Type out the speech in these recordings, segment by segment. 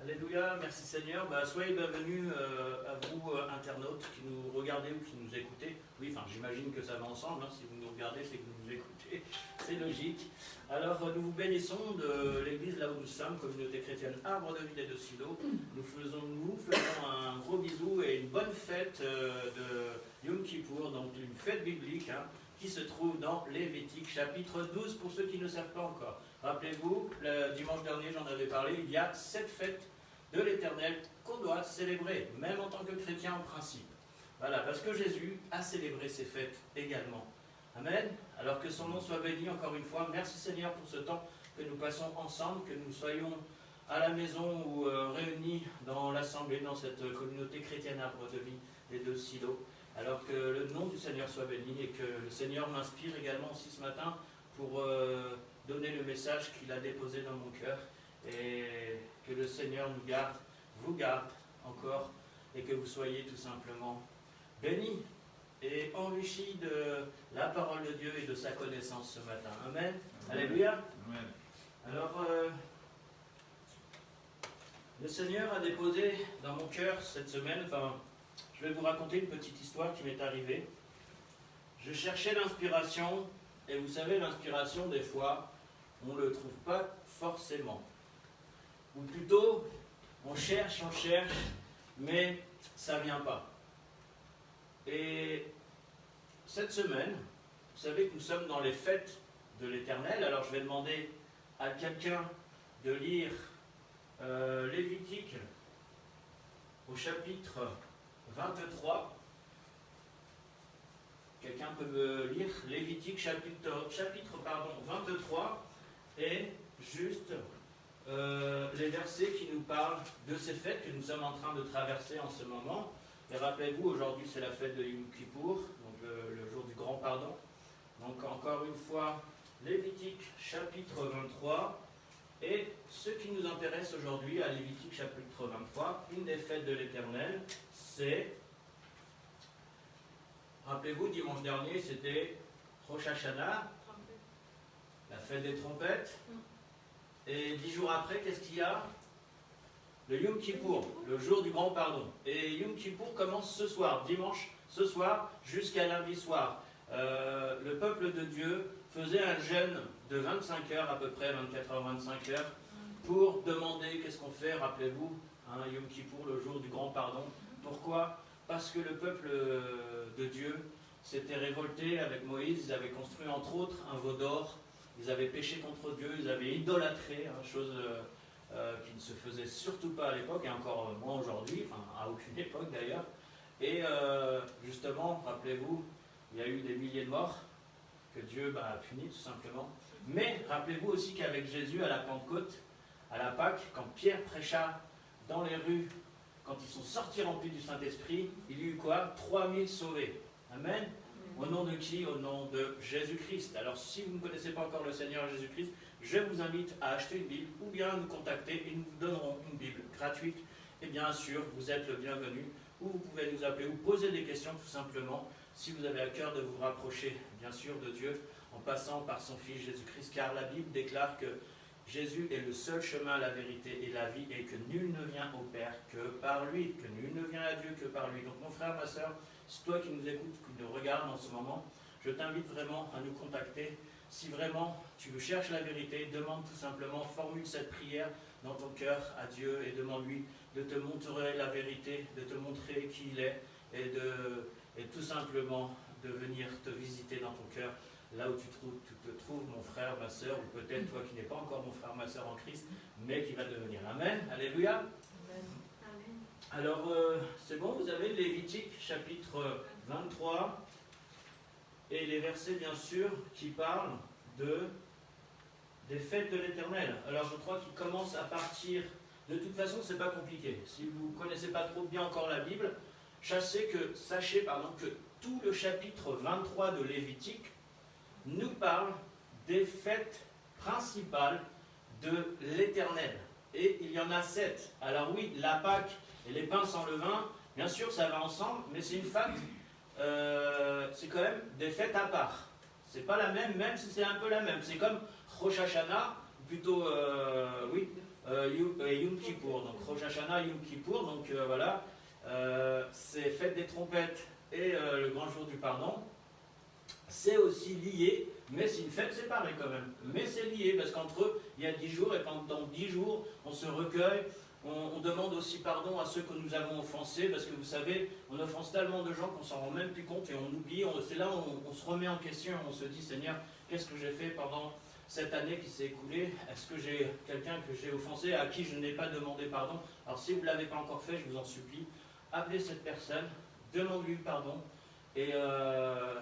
Alléluia, merci Seigneur. Soyez bienvenus à vous, internautes, qui nous regardez ou qui nous écoutez. Oui, enfin, j'imagine que ça va ensemble. Si vous nous regardez, c'est que vous nous écoutez. C'est logique. Alors, nous vous bénissons de l'église là où nous sommes, communauté chrétienne Arbre de Vie et de Silo. Nous vous faisons un gros bisou et une bonne fête de Yom Kippour, donc une fête biblique, qui se trouve dans Lévitique, chapitre 12, pour ceux qui ne savent pas encore. Rappelez-vous, le dimanche dernier, j'en avais parlé, il y a 7 fêtes de l'Éternel qu'on doit célébrer, même en tant que chrétien en principe. Voilà, parce que Jésus a célébré ces fêtes également. Amen. Alors que son nom soit béni encore une fois. Merci Seigneur pour ce temps que nous passons ensemble, que nous soyons à la maison ou réunis dans l'assemblée, dans cette communauté chrétienne Arbre de Vie et de Silo. Alors que le nom du Seigneur soit béni et que le Seigneur m'inspire également aussi ce matin pour donner le message qu'il a déposé dans mon cœur. Et que le Seigneur nous garde, vous garde encore, et que vous soyez tout simplement bénis et enrichis de la parole de Dieu et de sa connaissance ce matin. Amen. Alléluia. Amen. Alors, le Seigneur a déposé dans mon cœur cette semaine, je vais vous raconter une petite histoire qui m'est arrivée. Je cherchais l'inspiration, et vous savez, l'inspiration, des fois, on ne le trouve pas forcément. Ou plutôt, on cherche, mais ça ne vient pas. Et cette semaine, vous savez que nous sommes dans les fêtes de l'Éternel, alors je vais demander à quelqu'un de lire Lévitique au chapitre 23. Quelqu'un peut me lire Lévitique chapitre 23 et juste les versets qui nous parlent de ces fêtes que nous sommes en train de traverser en ce moment. Et rappelez-vous, aujourd'hui c'est la fête de Yom Kippour, donc le jour du grand pardon. Donc encore une fois, Lévitique chapitre 23. Et ce qui nous intéresse aujourd'hui à Lévitique chapitre 23, une des fêtes de l'Éternel, c'est, rappelez-vous, dimanche dernier c'était Rosh Hashanah, la fête des trompettes. Et 10 jours après, qu'est-ce qu'il y a? Le Yom Kippour, le jour du grand pardon. Et Yom Kippour commence ce soir, dimanche ce soir, jusqu'à lundi soir. Le peuple de Dieu faisait un jeûne de 25 heures, à peu près 24 heures, 25 heures, pour demander qu'est-ce qu'on fait, rappelez-vous, Yom Kippour, le jour du grand pardon. Pourquoi? Parce que le peuple de Dieu s'était révolté avec Moïse, ils avaient construit entre autres un veau d'or. Ils avaient péché contre Dieu, ils avaient idolâtré, chose qui ne se faisait surtout pas à l'époque, et encore moins aujourd'hui, à aucune époque d'ailleurs. Et justement, rappelez-vous, il y a eu des milliers de morts que Dieu a punis tout simplement. Mais rappelez-vous aussi qu'avec Jésus à la Pentecôte, à la Pâque, quand Pierre prêcha dans les rues, quand ils sont sortis remplis du Saint-Esprit, il y eut quoi? 3000 sauvés. Amen. Au nom de qui? Au nom de Jésus-Christ. Alors si vous ne connaissez pas encore le Seigneur Jésus-Christ, je vous invite à acheter une Bible ou bien à nous contacter et nous vous donnerons une Bible gratuite. Et bien sûr, vous êtes le bienvenu, ou vous pouvez nous appeler ou poser des questions tout simplement, si vous avez à cœur de vous rapprocher bien sûr de Dieu en passant par son Fils Jésus-Christ, car la Bible déclare que Jésus est le seul chemin, la vérité et la vie, et que nul ne vient au Père que par lui, que nul ne vient à Dieu que par lui. Donc mon frère, ma soeur, c'est toi qui nous écoutes, qui nous regarde en ce moment, je t'invite vraiment à nous contacter. Si vraiment tu cherches la vérité, demande tout simplement, formule cette prière dans ton cœur à Dieu et demande-lui de te montrer la vérité, de te montrer qui il est et tout simplement de venir te visiter dans ton cœur, là où tu te trouves, mon frère, ma soeur, ou peut-être toi qui n'es pas encore mon frère, ma soeur en Christ, mais qui va devenir. Amen. Alléluia. Amen. Alors, c'est bon, vous avez Lévitique, chapitre 23, et les versets, bien sûr, qui parlent des fêtes de l'Éternel. Alors, je crois qu'ils commencent à partir... De toute façon, c'est pas compliqué. Si vous ne connaissez pas trop bien encore la Bible, sachez que tout le chapitre 23 de Lévitique nous parle des fêtes principales de l'Éternel. Et il y en a 7. Alors oui, la Pâque et les pains sans levain, bien sûr, ça va ensemble, mais c'est une fête, c'est quand même des fêtes à part. C'est pas la même si c'est un peu la même. C'est comme Rosh Hashanah, plutôt, oui, Yom Kippour, donc Rosh Hashanah, Yom Kippour, donc voilà, c'est fête des trompettes et le grand jour du pardon. C'est aussi lié, mais c'est une fête séparée quand même. Mais c'est lié parce qu'entre eux, il y a 10 jours et pendant 10 jours, on se recueille, on demande aussi pardon à ceux que nous avons offensés parce que vous savez, on offense tellement de gens qu'on s'en rend même plus compte et on oublie. C'est là où on se remet en question, on se dit Seigneur, qu'est-ce que j'ai fait pendant cette année qui s'est écoulée? Est-ce que j'ai quelqu'un que j'ai offensé à qui je n'ai pas demandé pardon? Alors si vous ne l'avez pas encore fait, je vous en supplie, appelez cette personne, demandez-lui pardon et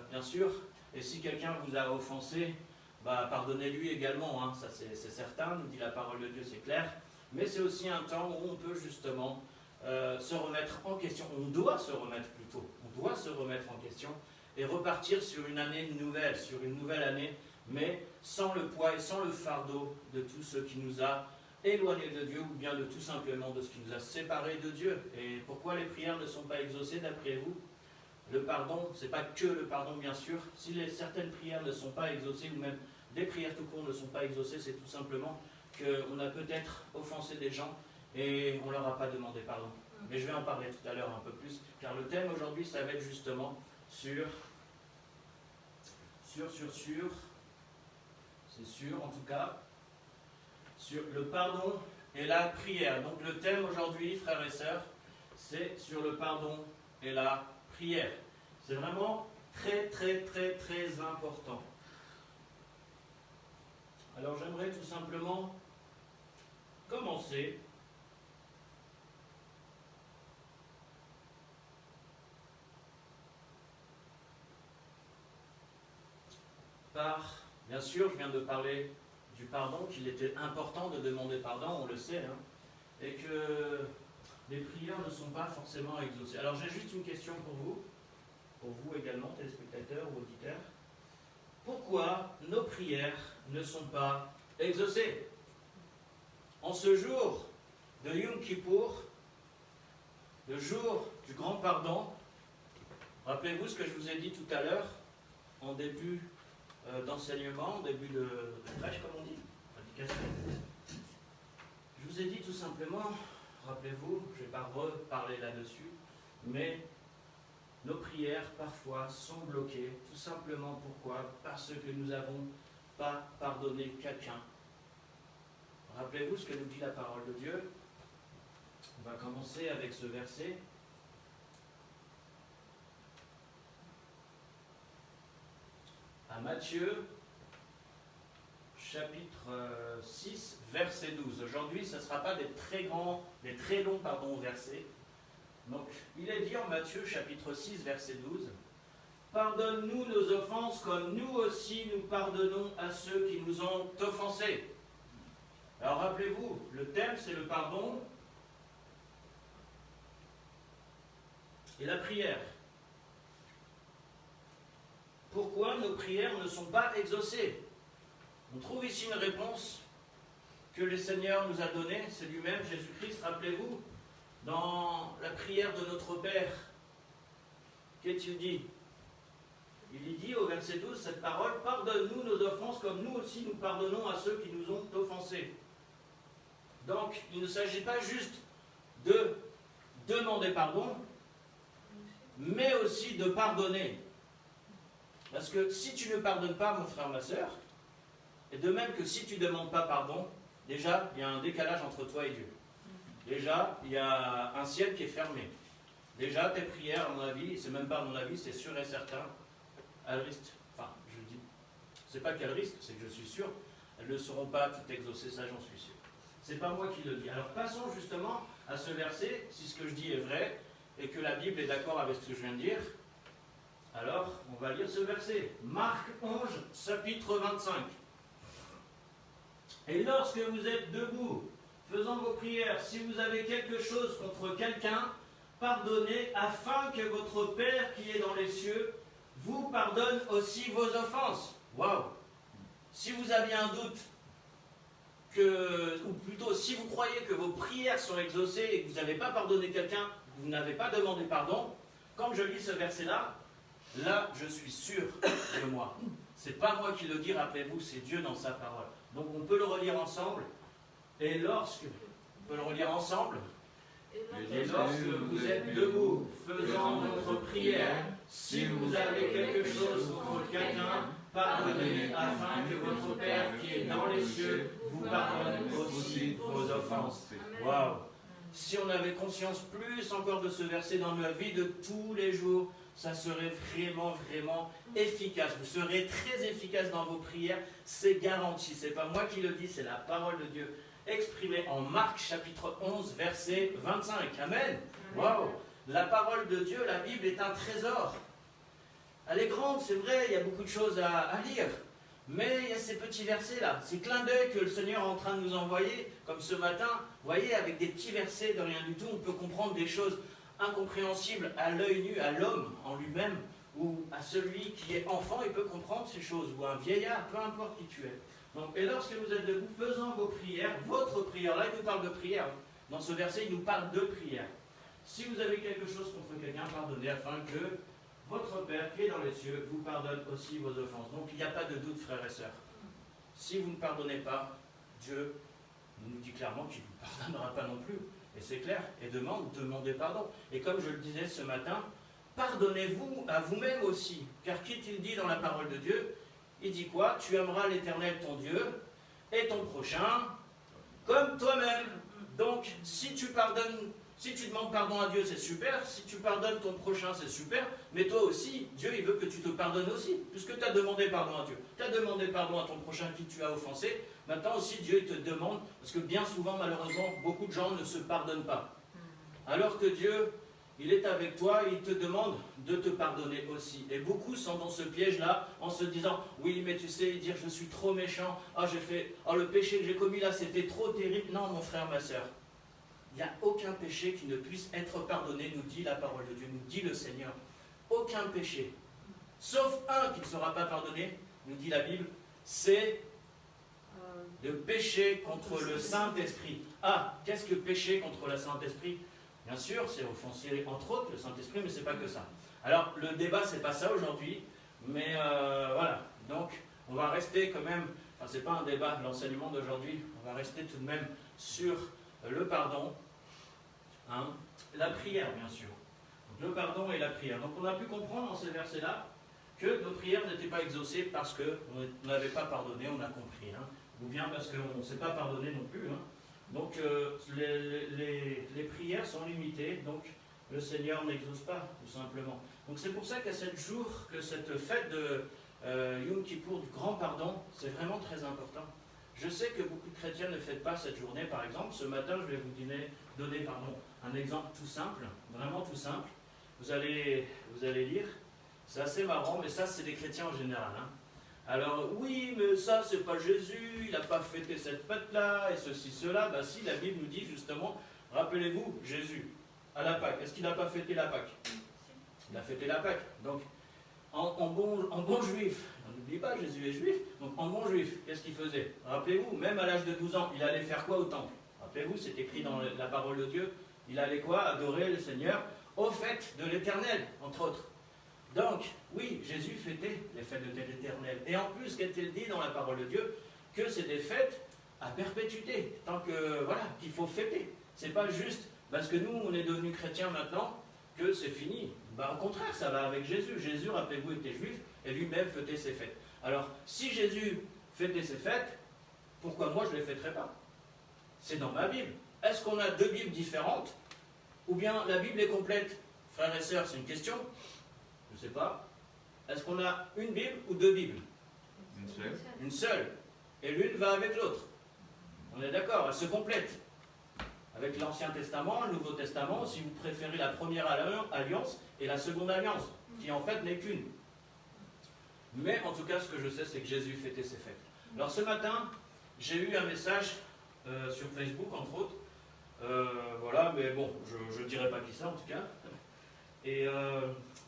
bien sûr. Et si quelqu'un vous a offensé, pardonnez-lui également, hein, ça c'est certain, nous dit la parole de Dieu, c'est clair. Mais c'est aussi un temps où on peut justement se remettre en question, on doit se remettre en question et repartir sur une année nouvelle, sur une nouvelle année, mais sans le poids et sans le fardeau de tout ce qui nous a éloignés de Dieu ou bien de tout simplement de ce qui nous a séparés de Dieu. Et pourquoi les prières ne sont pas exaucées d'après vous? Le pardon, ce n'est pas que le pardon, bien sûr. Si certaines prières ne sont pas exaucées, ou même des prières tout court ne sont pas exaucées, c'est tout simplement qu'on a peut-être offensé des gens et on ne leur a pas demandé pardon. Mais je vais en parler tout à l'heure un peu plus, car le thème aujourd'hui, ça va être justement sur, c'est sûr en tout cas, sur le pardon et la prière. Donc le thème aujourd'hui, frères et sœurs, c'est sur le pardon et la prière. C'est vraiment très très très très important. Alors j'aimerais tout simplement commencer par, bien sûr, je viens de parler du pardon, qu'il était important de demander pardon, on le sait, hein, et que les prières ne sont pas forcément exaucées. Alors j'ai juste une question pour vous également, téléspectateurs ou auditeurs. Pourquoi nos prières ne sont pas exaucées? En ce jour de Yom Kippour, le jour du grand pardon, rappelez-vous ce que je vous ai dit tout à l'heure, en début d'enseignement, en début de prêche, comme on dit, prédication. Je vous ai dit tout simplement, rappelez-vous, je ne vais pas reparler là-dessus, mais nos prières parfois sont bloquées, tout simplement pourquoi? Parce que nous n'avons pas pardonné quelqu'un. Rappelez-vous ce que nous dit la parole de Dieu. On va commencer avec ce verset. À Matthieu, chapitre 6, verset 12. Aujourd'hui, ce ne sera pas des très longs versets. Donc, il est dit en Matthieu, chapitre 6, verset 12, « Pardonne-nous nos offenses comme nous aussi nous pardonnons à ceux qui nous ont offensés. » Alors, rappelez-vous, le thème, c'est le pardon et la prière. Pourquoi nos prières ne sont pas exaucées? On trouve ici une réponse que le Seigneur nous a donnée, c'est lui-même, Jésus-Christ, rappelez-vous, dans la prière de notre Père. Qu'est-il dit? Il y dit au verset 12 cette parole, « Pardonne-nous nos offenses comme nous aussi nous pardonnons à ceux qui nous ont offensés. » Donc, il ne s'agit pas juste de demander pardon, mais aussi de pardonner. Parce que si tu ne pardonnes pas, mon frère, ma soeur, et de même que si tu ne demandes pas pardon, déjà, il y a un décalage entre toi et Dieu. Déjà, il y a un ciel qui est fermé. Déjà, tes prières, à mon avis, c'est même pas à mon avis, c'est sûr et certain, elles risquent, enfin, je dis, c'est pas qu'elles risquent, c'est que je suis sûr, elles ne seront pas toutes exaucées, ça j'en suis sûr. C'est pas moi qui le dis. Alors passons justement à ce verset, si ce que je dis est vrai, et que la Bible est d'accord avec ce que je viens de dire. Alors, on va lire ce verset. Marc 11, chapitre 25. Et lorsque vous êtes debout, faisant vos prières, si vous avez quelque chose contre quelqu'un, pardonnez, afin que votre Père qui est dans les cieux vous pardonne aussi vos offenses. Waouh! Si vous aviez un doute, ou plutôt si vous croyez que vos prières sont exaucées et que vous n'avez pas pardonné quelqu'un, vous n'avez pas demandé pardon, quand je lis ce verset-là, là, je suis sûr de moi. C'est pas moi qui le dis, rappelez-vous, c'est Dieu dans sa parole. Donc on peut le relire ensemble. Et lorsque, on peut le relire ensemble, et lorsque vous êtes debout, faisant votre prière, si vous avez quelque chose contre quelqu'un, pardonnez, afin que votre Père qui est dans les cieux vous pardonne aussi vos offenses. Waouh! Si on avait conscience plus encore de ce verset dans la vie de tous les jours, ça serait vraiment, vraiment efficace. Vous serez très efficace dans vos prières, c'est garanti. Ce n'est pas moi qui le dis, c'est la parole de Dieu exprimée en Marc chapitre 11, verset 25. Amen. Waouh! La parole de Dieu, la Bible est un trésor. Elle est grande, c'est vrai, il y a beaucoup de choses à lire. Mais il y a ces petits versets-là, ces clins d'œil que le Seigneur est en train de nous envoyer, comme ce matin, vous voyez, avec des petits versets de rien du tout, on peut comprendre des choses incompréhensibles à l'œil nu, à l'homme en lui-même, ou à celui qui est enfant, il peut comprendre ces choses, ou un vieillard, peu importe qui tu es. Donc, et lorsque vous êtes debout, faisant vos prières, votre prière, là il nous parle de prière, dans ce verset il nous parle de prière. Si vous avez quelque chose contre quelqu'un, pardonnez, afin que votre Père qui est dans les cieux vous pardonne aussi vos offenses. Donc il n'y a pas de doute, frères et sœurs. Si vous ne pardonnez pas, Dieu nous dit clairement qu'il ne vous pardonnera pas non plus. Et c'est clair. Et demandez pardon. Et comme je le disais ce matin, pardonnez-vous à vous-même aussi. Car qu'est-il dit dans la parole de Dieu? Il dit quoi? Tu aimeras l'Éternel ton Dieu et ton prochain comme toi-même. Donc si tu pardonnes, si tu demandes pardon à Dieu, c'est super. Si tu pardonnes ton prochain, c'est super. Mais toi aussi, Dieu, il veut que tu te pardonnes aussi. Puisque tu as demandé pardon à Dieu. Tu as demandé pardon à ton prochain qui tu as offensé. Maintenant aussi, Dieu, il te demande, parce que bien souvent, malheureusement, beaucoup de gens ne se pardonnent pas. Alors que Dieu, il est avec toi et il te demande de te pardonner aussi. Et beaucoup sont dans ce piège-là, en se disant, oui, mais tu sais, dire je suis trop méchant. Le péché que j'ai commis là, c'était trop terrible. Non, mon frère, ma soeur. Il n'y a aucun péché qui ne puisse être pardonné, nous dit la parole de Dieu, nous dit le Seigneur. Aucun péché. Sauf un qui ne sera pas pardonné, nous dit la Bible, c'est le péché contre le Saint-Esprit. Ah, qu'est-ce que péché contre le Saint-Esprit? Bien sûr, c'est offenser entre autres le Saint-Esprit, mais ce n'est pas que ça. Alors, le débat, ce n'est pas ça aujourd'hui, mais voilà. Donc, on va rester quand même, enfin, ce n'est pas un débat, l'enseignement d'aujourd'hui, on va rester tout de même sur le pardon, hein, la prière bien sûr. Donc, le pardon et la prière. Donc on a pu comprendre dans ces versets-là que nos prières n'étaient pas exaucées parce qu'on n'avait pas pardonné, on a compris. Hein, ou bien parce qu'on ne s'est pas pardonné non plus. Hein. Donc les prières sont limitées, donc le Seigneur n'exauce pas tout simplement. Donc c'est pour ça qu'à 7 jours, que cette fête de Yom Kippour, du grand pardon, c'est vraiment très important. Je sais que beaucoup de chrétiens ne fêtent pas cette journée, par exemple. Ce matin, je vais vous donner un exemple tout simple, vraiment tout simple. Vous allez lire. C'est assez marrant, mais ça, c'est des chrétiens en général. Hein. Alors, oui, mais ça, c'est pas Jésus, il n'a pas fêté cette fête-là, et ceci, cela. Ben si, la Bible nous dit justement, rappelez-vous, Jésus, à la Pâque. Est-ce qu'il n'a pas fêté la Pâque? Il a fêté la Pâque. Donc, en bon juif, n'oublie pas, Jésus est juif, donc en bon juif, qu'est-ce qu'il faisait? Rappelez-vous, même à l'âge de 12 ans, il allait faire quoi au temple? Rappelez-vous, c'est écrit dans la parole de Dieu, il allait quoi? Adorer le Seigneur aux fêtes de l'Éternel, entre autres. Donc, oui, Jésus fêtait les fêtes de l'Éternel. Et en plus, qu'est-il dit dans la parole de Dieu? Que c'est des fêtes à perpétuité, tant que, voilà, qu'il faut fêter. C'est pas juste parce que nous, on est devenus chrétiens maintenant, que c'est fini. Bah, au contraire, ça va avec Jésus. Jésus, rappelez-vous, était juif et lui-même fêtait ses fêtes. Alors, si Jésus fêtait ses fêtes, pourquoi moi je ne les fêterais pas? C'est dans ma Bible. Est-ce qu'on a deux Bibles différentes? Ou bien la Bible est complète? Frères et sœurs, c'est une question. Je ne sais pas. Est-ce qu'on a une Bible ou deux Bibles? Une seule. Une seule. Et l'une va avec l'autre. On est d'accord, elles se complètent. Avec l'Ancien Testament, le Nouveau Testament, si vous préférez la première alliance et la seconde alliance, qui en fait n'est qu'une. Mais en tout cas, ce que je sais, c'est que Jésus fêtait ses fêtes. Alors ce matin, j'ai eu un message sur Facebook, entre autres. Voilà, mais bon, je ne dirai pas qui ça en tout cas. Et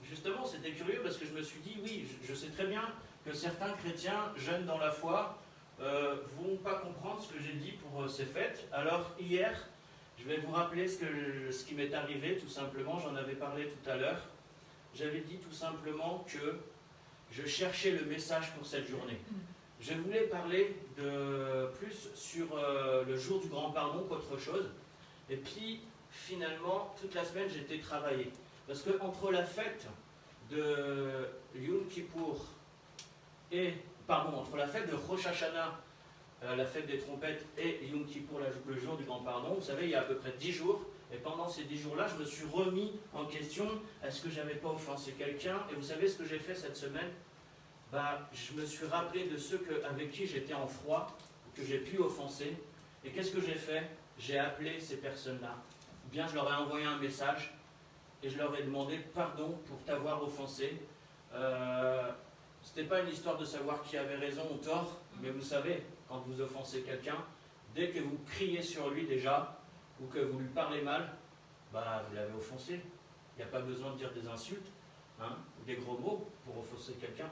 justement, c'était curieux parce que je me suis dit, oui, je sais très bien que certains chrétiens jeunes dans la foi vont pas comprendre ce que j'ai dit pour ces fêtes. Alors hier, je vais vous rappeler ce qui m'est arrivé, tout simplement. J'en avais parlé tout à l'heure. J'avais dit tout simplement que je cherchais le message pour cette journée. je voulais parler plus sur le jour du grand pardon qu'autre chose. Et puis, finalement, toute la semaine, j'étais travaillé. Parce que entre la fête de Yom Kippour entre la fête de Rosh Hashanah, la fête des trompettes, et Yom Kippour, le jour du grand pardon, vous savez, il y a à peu près 10 jours. Et pendant ces 10 jours-là, je me suis remis en question, est-ce que je n'avais pas offensé quelqu'un? Et vous savez ce que j'ai fait cette semaine? Je me suis rappelé de ceux avec qui j'étais en froid, que j'ai pu offenser. Et qu'est-ce que j'ai fait? J'ai appelé ces personnes-là. Ou bien je leur ai envoyé un message et je leur ai demandé pardon pour t'avoir offensé. C'était pas une histoire de savoir qui avait raison ou tort, mais vous savez, quand vous offensez quelqu'un, dès que vous criez sur lui déjà, ou que vous lui parlez mal, vous l'avez offensé. Il n'y a pas besoin de dire des insultes, ou des gros mots pour offenser quelqu'un.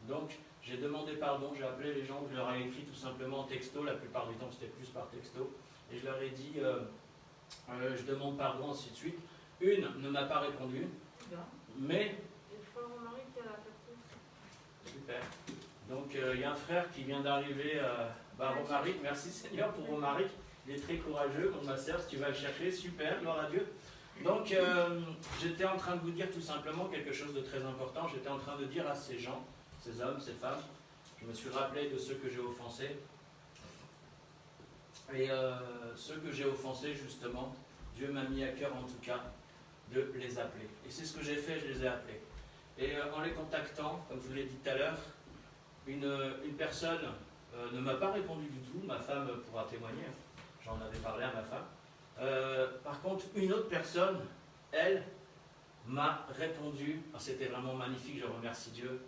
Donc, j'ai demandé pardon, j'ai appelé les gens, je leur ai écrit tout simplement en texto, la plupart du temps c'était plus par texto, et je leur ai dit, je demande pardon, ainsi de suite. Une ne m'a pas répondu, mais... Super. Donc, il y a un frère qui vient d'arriver, Romaric, merci Seigneur pour Romaric, il est très courageux, ma sœur, si tu vas le chercher, super, gloire à Dieu. Donc, j'étais en train de vous dire tout simplement quelque chose de très important, j'étais en train de dire à ces gens, ces hommes, ces femmes, je me suis rappelé de ceux que j'ai offensés. Et ceux que j'ai offensés, justement, Dieu m'a mis à cœur en tout cas de les appeler. Et c'est ce que j'ai fait, je les ai appelés. Et en les contactant, comme je vous l'ai dit tout à l'heure, une personne ne m'a pas répondu du tout, ma femme pourra témoigner, j'en avais parlé à ma femme. Par contre, une autre personne, elle, m'a répondu, c'était vraiment magnifique, je remercie Dieu.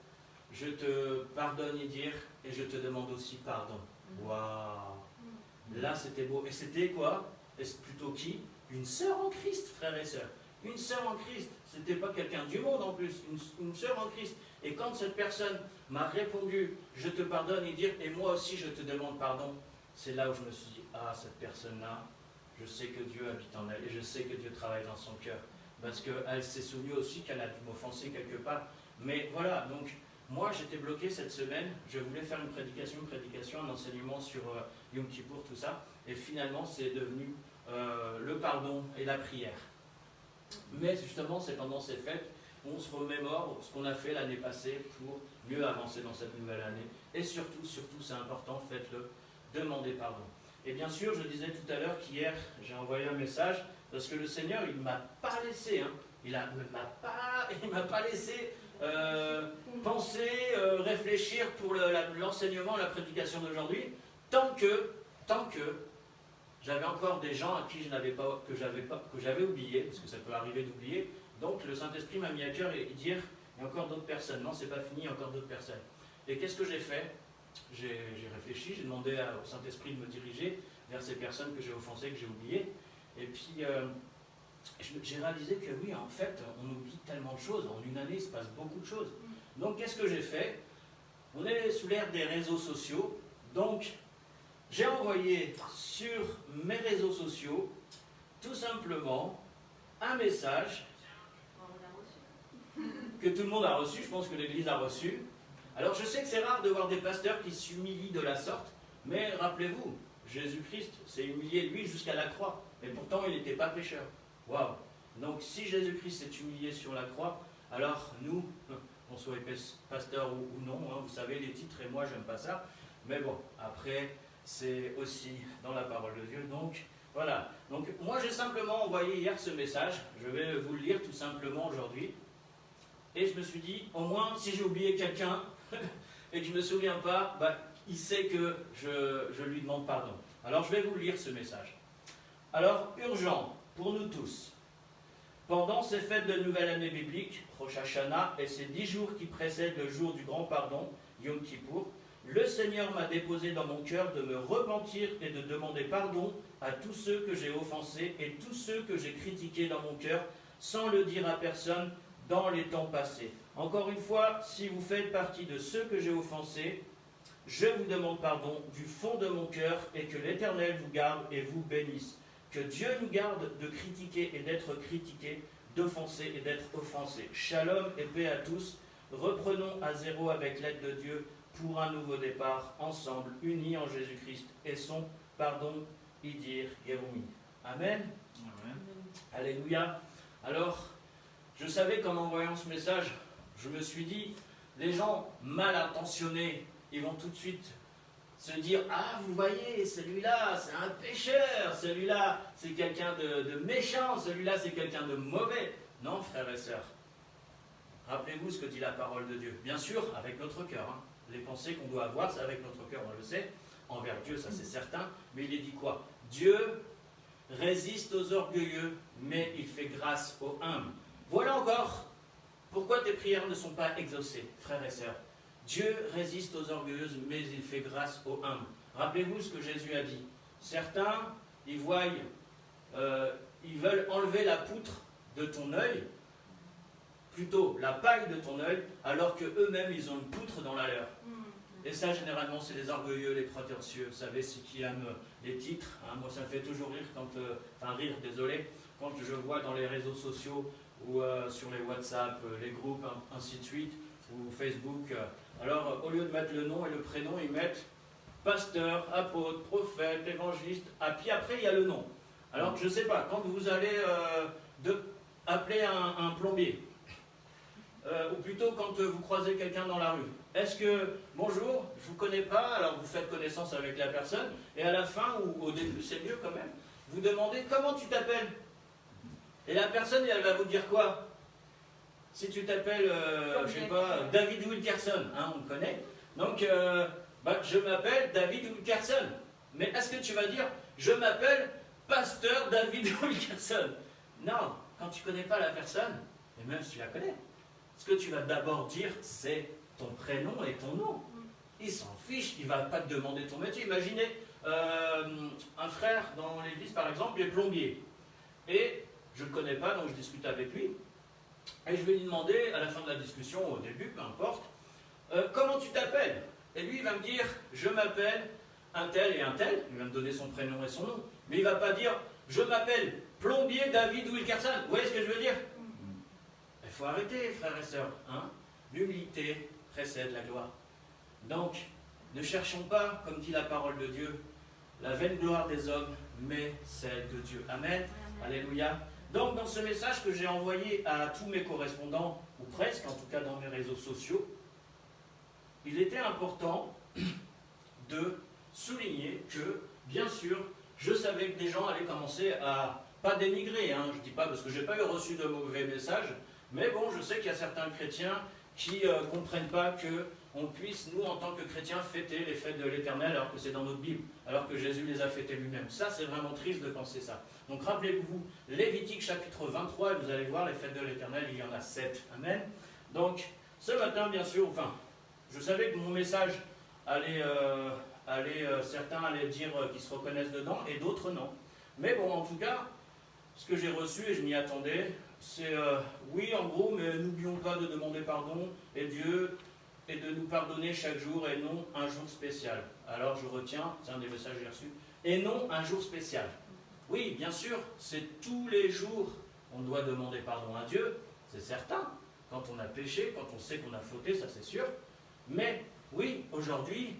Je te pardonne, Idir, et je te demande aussi pardon. Waouh! Là, c'était beau. Et c'était quoi? Et c'est plutôt qui? Une sœur en Christ, frères et sœurs. Une sœur en Christ. C'était pas quelqu'un du monde en plus. Une sœur en Christ. Et quand cette personne m'a répondu, je te pardonne, Idir, et moi aussi je te demande pardon, c'est là où je me suis dit, cette personne-là, je sais que Dieu habite en elle, et je sais que Dieu travaille dans son cœur. Parce qu'elle s'est souvenue aussi qu'elle a dû m'offenser quelque part. Mais voilà, donc... Moi, j'étais bloqué cette semaine, je voulais faire une prédication, un enseignement sur Yom Kippour, tout ça, et finalement, c'est devenu le pardon et la prière. Mais justement, c'est pendant ces fêtes, on se remémore ce qu'on a fait l'année passée pour mieux avancer dans cette nouvelle année. Et surtout, c'est important, faites-le, demandez pardon. Et bien sûr, je disais tout à l'heure qu'hier, j'ai envoyé un message, parce que le Seigneur, il ne m'a pas laissé, il ne m'a pas laissé... penser, réfléchir pour l'enseignement, la prédication d'aujourd'hui, tant que j'avais encore des gens à qui que j'avais oublié, parce que ça peut arriver d'oublier. Donc le Saint-Esprit m'a mis à cœur et dire, il y a encore d'autres personnes. Non, c'est pas fini, il y a encore d'autres personnes. Et qu'est-ce que j'ai fait? J'ai réfléchi, j'ai demandé au Saint-Esprit de me diriger vers ces personnes que j'ai offensées, que j'ai oubliées. Et puis j'ai réalisé que oui, en fait, on oublie tellement de choses. En une année, il se passe beaucoup de choses. Donc, qu'est-ce que j'ai fait? On est sous l'ère des réseaux sociaux. Donc, j'ai envoyé sur mes réseaux sociaux, tout simplement, un message que tout le monde a reçu. Je pense que l'Église a reçu. Alors, je sais que c'est rare de voir des pasteurs qui s'humilient de la sorte. Mais rappelez-vous, Jésus-Christ s'est humilié, lui, jusqu'à la croix. Mais pourtant, il n'était pas pécheur. Waouh! Donc si Jésus-Christ s'est humilié sur la croix, alors nous, qu'on soit pasteur ou non, vous savez les titres, et moi j'aime pas ça, mais bon, après c'est aussi dans la parole de Dieu, donc voilà. Donc moi j'ai simplement envoyé hier ce message, je vais vous le lire tout simplement aujourd'hui, et je me suis dit, au moins si j'ai oublié quelqu'un, et que je ne me souviens pas, il sait que je lui demande pardon. Alors je vais vous lire ce message. Alors, urgent, pour nous tous, pendant ces fêtes de nouvelle année biblique, Rosh Hashanah, et ces 10 jours qui précèdent le jour du grand pardon, Yom Kippour, le Seigneur m'a déposé dans mon cœur de me repentir et de demander pardon à tous ceux que j'ai offensés et tous ceux que j'ai critiqués dans mon cœur, sans le dire à personne dans les temps passés. Encore une fois, si vous faites partie de ceux que j'ai offensés, je vous demande pardon du fond de mon cœur et que l'Éternel vous garde et vous bénisse. Que Dieu nous garde de critiquer et d'être critiqués, d'offenser et d'être offensés. Shalom et paix à tous. Reprenons à zéro avec l'aide de Dieu pour un nouveau départ, ensemble, unis en Jésus-Christ, et son pardon, Idir Yeroumi. Amen. Amen. Alléluia. Alors, je savais qu'en envoyant ce message, je me suis dit, les gens mal intentionnés, ils vont tout de suite se dire, ah, vous voyez, celui-là, c'est un pécheur, celui-là, c'est quelqu'un de méchant, celui-là, c'est quelqu'un de mauvais. Non, frères et sœurs, rappelez-vous ce que dit la parole de Dieu. Bien sûr, avec notre cœur. Hein. Les pensées qu'on doit avoir, c'est avec notre cœur, on le sait. Envers Dieu, ça c'est certain. Mais il est dit quoi? Dieu résiste aux orgueilleux, mais il fait grâce aux humbles. Voilà encore pourquoi tes prières ne sont pas exaucées, frères et sœurs. Dieu résiste aux orgueilleuses, mais il fait grâce aux humbles. Rappelez-vous ce que Jésus a dit. Certains, ils veulent enlever la poutre de ton œil, plutôt la paille de ton œil, alors qu'eux-mêmes, ils ont une poutre dans la leur. Et ça, généralement, c'est les orgueilleux, les prétentieux. Vous savez, ceux qui aiment les titres. Hein. Moi, ça me fait toujours rire quand je vois dans les réseaux sociaux ou sur les WhatsApp, les groupes, ainsi de suite, ou Facebook. Alors, au lieu de mettre le nom et le prénom, ils mettent pasteur, apôtre, prophète, évangéliste. Et puis après, il y a le nom. Alors, je ne sais pas, quand vous allez appeler un plombier, ou plutôt quand vous croisez quelqu'un dans la rue, est-ce que, bonjour, je ne vous connais pas, alors vous faites connaissance avec la personne, et à la fin, ou au début, c'est mieux quand même, vous demandez comment tu t'appelles. Et la personne, elle va vous dire quoi? Si tu t'appelles, je sais pas, David Wilkerson, hein, on le connaît, donc je m'appelle David Wilkerson. Mais est-ce que tu vas dire, je m'appelle pasteur David Wilkerson? Non, quand tu ne connais pas la personne, et même si tu la connais, ce que tu vas d'abord dire, c'est ton prénom et ton nom. Il s'en fiche, il ne va pas te demander ton métier. Imaginez un frère dans l'église, par exemple, il est plombier. Et je ne le connais pas, donc je discute avec lui. Et je vais lui demander, à la fin de la discussion, au début, peu importe, comment tu t'appelles? Et lui, il va me dire, je m'appelle un tel et un tel. Il va me donner son prénom et son nom. Mais il ne va pas dire, je m'appelle plombier David Wilkerson. Vous voyez ce que je veux dire? Il faut arrêter, frères et sœurs. Hein? L'humilité précède la gloire. Donc, ne cherchons pas, comme dit la parole de Dieu, la vaine gloire des hommes, mais celle de Dieu. Amen. Alléluia. Donc, dans ce message que j'ai envoyé à tous mes correspondants, ou presque, en tout cas dans mes réseaux sociaux, il était important de souligner que, bien sûr, je savais que des gens allaient commencer à, pas dénigrer, hein, je ne dis pas parce que je n'ai pas eu reçu de mauvais messages, mais bon, je sais qu'il y a certains chrétiens qui ne comprennent pas qu'on puisse, nous, en tant que chrétiens, fêter les fêtes de l'Éternel alors que c'est dans notre Bible, alors que Jésus les a fêtées lui-même. Ça, c'est vraiment triste de penser ça. Donc, rappelez-vous, Lévitique chapitre 23, et vous allez voir, les fêtes de l'Éternel, il y en a 7. Amen. Donc, ce matin, bien sûr, je savais que mon message certains allaient dire qu'ils se reconnaissent dedans, et d'autres non. Mais bon, en tout cas, ce que j'ai reçu, et je m'y attendais, c'est oui, en gros, mais n'oublions pas de demander pardon et Dieu et de nous pardonner chaque jour et non un jour spécial. Alors je retiens, c'est un des messages que j'ai reçus, et non un jour spécial. Oui, bien sûr, c'est tous les jours on doit demander pardon à Dieu, c'est certain. Quand on a péché, quand on sait qu'on a fauté, ça c'est sûr. Mais oui, aujourd'hui,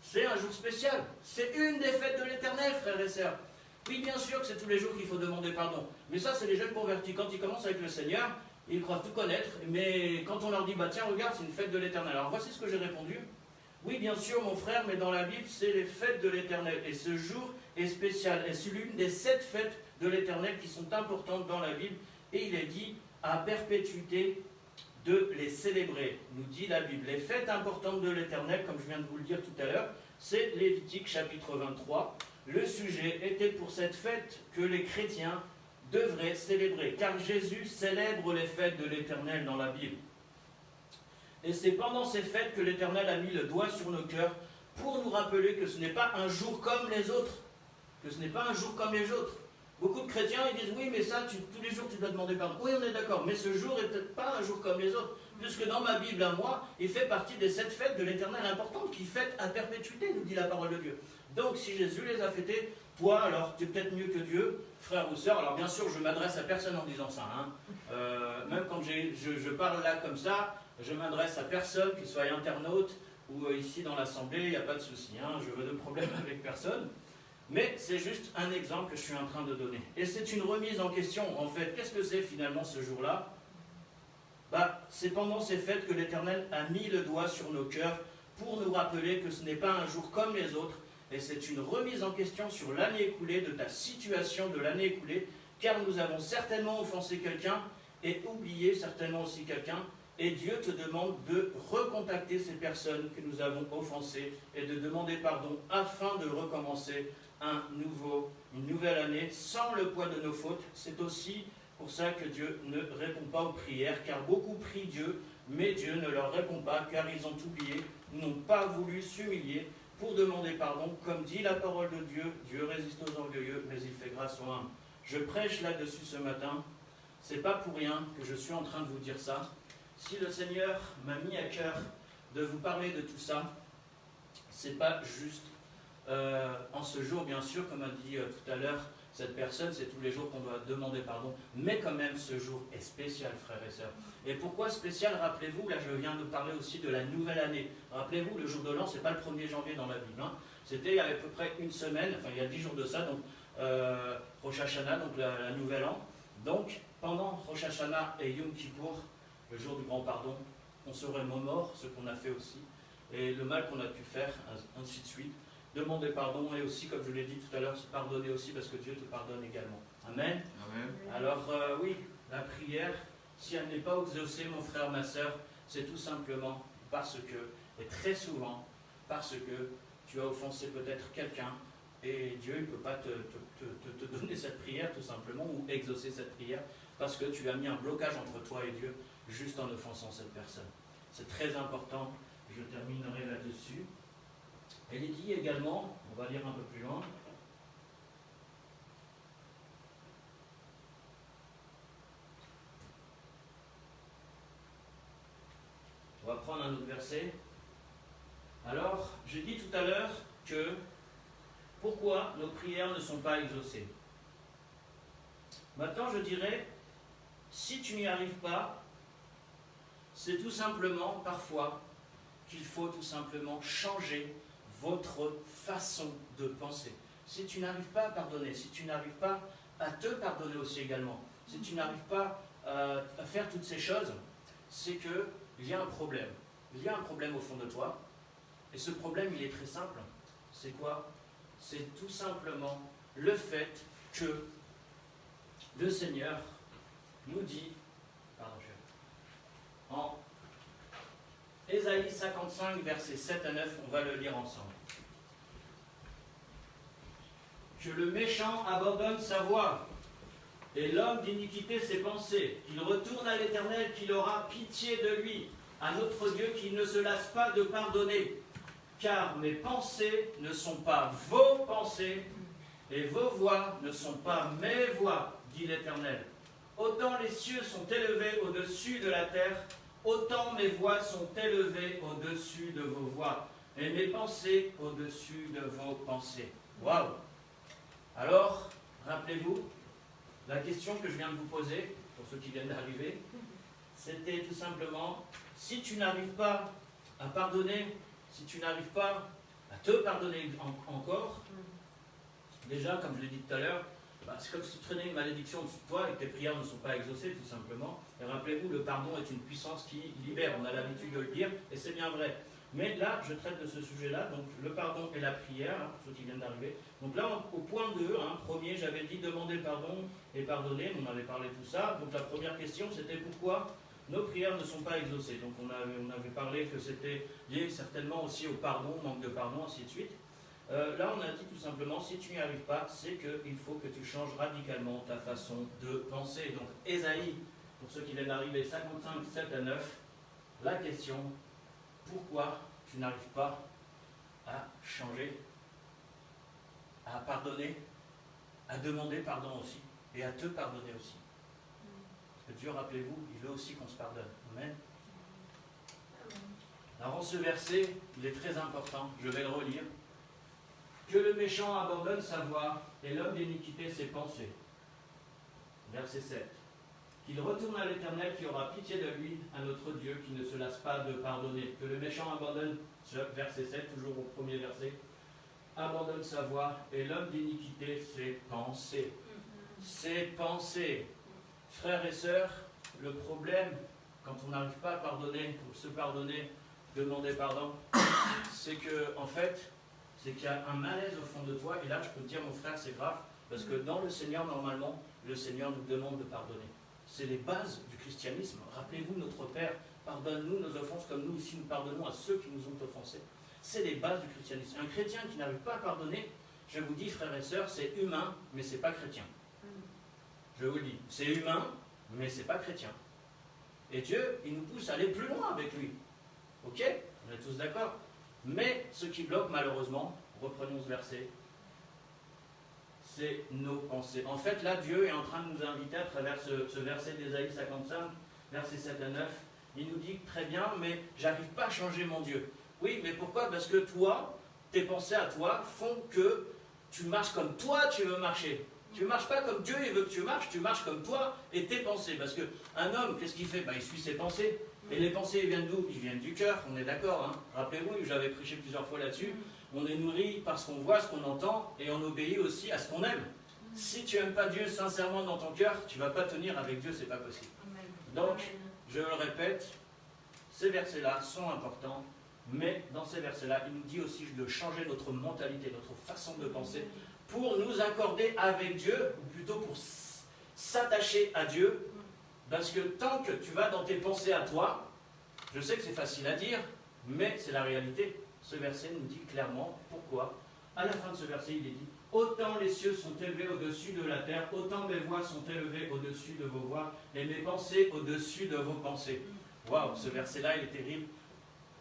c'est un jour spécial. C'est une des fêtes de l'Éternel, frères et sœurs. Oui, bien sûr que c'est tous les jours qu'il faut demander pardon. Mais ça, c'est les jeunes convertis. Quand ils commencent avec le Seigneur, ils croient tout connaître. Mais quand on leur dit, tiens, regarde, c'est une fête de l'Éternel. Alors voici ce que j'ai répondu. Oui, bien sûr, mon frère, mais dans la Bible, c'est les fêtes de l'Éternel. Et ce jour est spécial. Et c'est l'une des 7 fêtes de l'Éternel qui sont importantes dans la Bible. Et il est dit, à perpétuité, de les célébrer, nous dit la Bible. Les fêtes importantes de l'Éternel, comme je viens de vous le dire tout à l'heure, c'est Lévitique chapitre 23. Le sujet était pour cette fête que les chrétiens devraient célébrer, car Jésus célèbre les fêtes de l'Éternel dans la Bible. Et c'est pendant ces fêtes que l'Éternel a mis le doigt sur nos cœurs pour nous rappeler que ce n'est pas un jour comme les autres. Que ce n'est pas un jour comme les autres. Beaucoup de chrétiens ils disent oui mais ça tous les jours tu dois demander pardon. Oui on est d'accord, mais ce jour n'est peut-être pas un jour comme les autres, puisque dans ma Bible à moi, il fait partie des 7 fêtes de l'Éternel importantes qui fêtent à perpétuité, nous dit la parole de Dieu. Donc si Jésus les a fêtées, toi alors tu es peut-être mieux que Dieu, frère ou sœur. Alors bien sûr je m'adresse à personne en disant ça, hein. Même quand je parle là comme ça, je m'adresse à personne, qu'il soit internaute ou ici dans l'Assemblée, il n'y a pas de souci, hein, je veux de problème avec personne. Mais c'est juste un exemple que je suis en train de donner. Et c'est une remise en question, en fait. Qu'est-ce que c'est finalement ce jour-là? C'est pendant ces fêtes que l'Éternel a mis le doigt sur nos cœurs pour nous rappeler que ce n'est pas un jour comme les autres, et c'est une remise en question sur l'année écoulée, de ta situation de l'année écoulée, car nous avons certainement offensé quelqu'un et oublié certainement aussi quelqu'un, et Dieu te demande de recontacter ces personnes que nous avons offensées et de demander pardon afin de recommencer une nouvelle année sans le poids de nos fautes. C'est aussi pour ça que Dieu ne répond pas aux prières, car beaucoup prient Dieu, mais Dieu ne leur répond pas, car ils ont oublié, n'ont pas voulu s'humilier pour demander pardon. Comme dit la parole de Dieu, Dieu résiste aux orgueilleux, mais il fait grâce aux humbles. Je prêche là-dessus ce matin. C'est pas pour rien que je suis en train de vous dire ça. Si le Seigneur m'a mis à cœur de vous parler de tout ça, c'est pas juste en ce jour, bien sûr, comme a dit tout à l'heure cette personne, c'est tous les jours qu'on doit demander pardon, mais quand même ce jour est spécial, frères et sœurs. Et pourquoi spécial? Rappelez-vous, là je viens de parler aussi de la nouvelle année. Rappelez-vous, le jour de l'an, c'est pas le 1er janvier dans la Bible, hein. C'était il y a à peu près une semaine, enfin il y a 10 jours de ça, donc Rosh Hashanah, donc la nouvelle an. Donc pendant Rosh Hashanah et Yom Kippour, le jour du grand pardon, on se remémore ce qu'on a fait aussi, et le mal qu'on a pu faire, ainsi de suite. Demander pardon, et aussi, comme je l'ai dit tout à l'heure, se pardonner aussi, parce que Dieu te pardonne également. Amen. Amen. Alors oui, la prière, si elle n'est pas exaucée, mon frère, ma soeur, c'est tout simplement parce que, et très souvent, parce que tu as offensé peut-être quelqu'un, et Dieu ne peut pas te donner cette prière tout simplement, ou exaucer cette prière, parce que tu as mis un blocage entre toi et Dieu, juste en offensant cette personne. C'est très important, je terminerai là-dessus. Elle est dit également, on va lire un peu plus loin, on va prendre un autre verset. Alors, j'ai dit tout à l'heure que pourquoi nos prières ne sont pas exaucées. Maintenant, je dirais, si tu n'y arrives pas, c'est tout simplement, parfois, qu'il faut tout simplement changer votre façon de penser. Si tu n'arrives pas à pardonner, si tu n'arrives pas à te pardonner aussi également, si tu n'arrives pas à faire toutes ces choses, c'est qu'il y a un problème. Il y a un problème au fond de toi. Et ce problème, il est très simple. C'est quoi? C'est tout simplement le fait que le Seigneur nous dit, en Ésaïe 55, versets 7 à 9, on va le lire ensemble. Que le méchant abandonne sa voie, et l'homme d'iniquité ses pensées, qu'il retourne à l'Éternel, qu'il aura pitié de lui, à notre Dieu qui ne se lasse pas de pardonner. Car mes pensées ne sont pas vos pensées, et vos voies ne sont pas mes voies, dit l'Éternel. Autant les cieux sont élevés au-dessus de la terre, autant mes voies sont élevées au-dessus de vos voies, et mes pensées au-dessus de vos pensées. Waouh! Alors, rappelez-vous, la question que je viens de vous poser, pour ceux qui viennent d'arriver, c'était tout simplement, si tu n'arrives pas à pardonner, si tu n'arrives pas à te pardonner encore, déjà, comme je l'ai dit tout à l'heure, c'est comme si tu traînais une malédiction dessus de toi et que tes prières ne sont pas exaucées, tout simplement. Et rappelez-vous, le pardon est une puissance qui libère, on a l'habitude de le dire, et c'est bien vrai. Mais là, je traite de ce sujet-là, donc le pardon et la prière, pour ceux qui viennent d'arriver. Donc là, au point 2, premier, j'avais dit demander pardon et pardonner, on avait parlé de tout ça. Donc la première question, c'était pourquoi nos prières ne sont pas exaucées. Donc on avait parlé que c'était lié certainement aussi au pardon, manque de pardon, ainsi de suite. Là, on a dit tout simplement, si tu n'y arrives pas, c'est qu'il faut que tu changes radicalement ta façon de penser. Donc, Ésaïe, pour ceux qui viennent d'arriver, 55, 7 à 9, la question, pourquoi tu n'arrives pas à changer, à pardonner, à demander pardon aussi, et à te pardonner aussi. Parce que Dieu, rappelez-vous, il veut aussi qu'on se pardonne. Amen. Alors, ce verset, il est très important, je vais le relire. Que le méchant abandonne sa voie et l'homme d'iniquité ses pensées. Verset 7. qu'il retourne à l'Éternel, qui aura pitié de lui, à notre Dieu, qui ne se lasse pas de pardonner. Que le méchant abandonne, verset 7, toujours au premier verset, abandonne sa voie, et l'homme d'iniquité ses pensées. Ses pensées. Frères et sœurs, le problème, quand on n'arrive pas à pardonner, ou se pardonner, demander pardon, c'est que, en fait, c'est qu'il y a un malaise au fond de toi, et là je peux te dire, mon frère, c'est grave, parce que dans le Seigneur, normalement, le Seigneur nous demande de pardonner. C'est les bases du christianisme. Rappelez-vous, notre Père, pardonne-nous nos offenses comme nous aussi nous pardonnons à ceux qui nous ont offensés. C'est les bases du christianisme. Un chrétien qui n'arrive pas à pardonner, je vous dis, frères et sœurs, c'est humain, mais c'est pas chrétien. Je vous le dis, c'est humain, mais c'est pas chrétien. Et Dieu, il nous pousse à aller plus loin avec lui. Ok? On est tous d'accord? Mais ce qui bloque, malheureusement, reprenons ce verset, c'est nos pensées. En fait, là, Dieu est en train de nous inviter à travers ce verset d'Ésaïe 55, versets 7 à 9. Il nous dit, très bien, mais j'arrive pas à changer mon Dieu. Oui, mais pourquoi? Parce que toi, tes pensées à toi font que tu marches comme toi tu veux marcher. Tu ne marches pas comme Dieu il veut que tu marches comme toi et tes pensées. Parce qu'un homme, qu'est-ce qu'il fait? Il suit ses pensées. Et les pensées viennent d'où? Ils viennent du cœur, on est d'accord. Hein? Rappelez-vous, j'avais prêché plusieurs fois là-dessus. On est nourri parce qu'on voit ce qu'on entend et on obéit aussi à ce qu'on aime. Si tu n'aimes pas Dieu sincèrement dans ton cœur, tu ne vas pas tenir avec Dieu, c'est pas possible. Donc, je le répète, ces versets-là sont importants, mais dans ces versets-là, il nous dit aussi de changer notre mentalité, notre façon de penser, pour nous accorder avec Dieu, ou plutôt pour s'attacher à Dieu, parce que tant que tu vas dans tes pensées à toi, je sais que c'est facile à dire, mais c'est la réalité. Ce verset nous dit clairement pourquoi. À la fin de ce verset, il est dit « Autant les cieux sont élevés au-dessus de la terre, autant mes voix sont élevées au-dessus de vos voix, et mes pensées au-dessus de vos pensées. » Waouh, ce verset-là, il est terrible.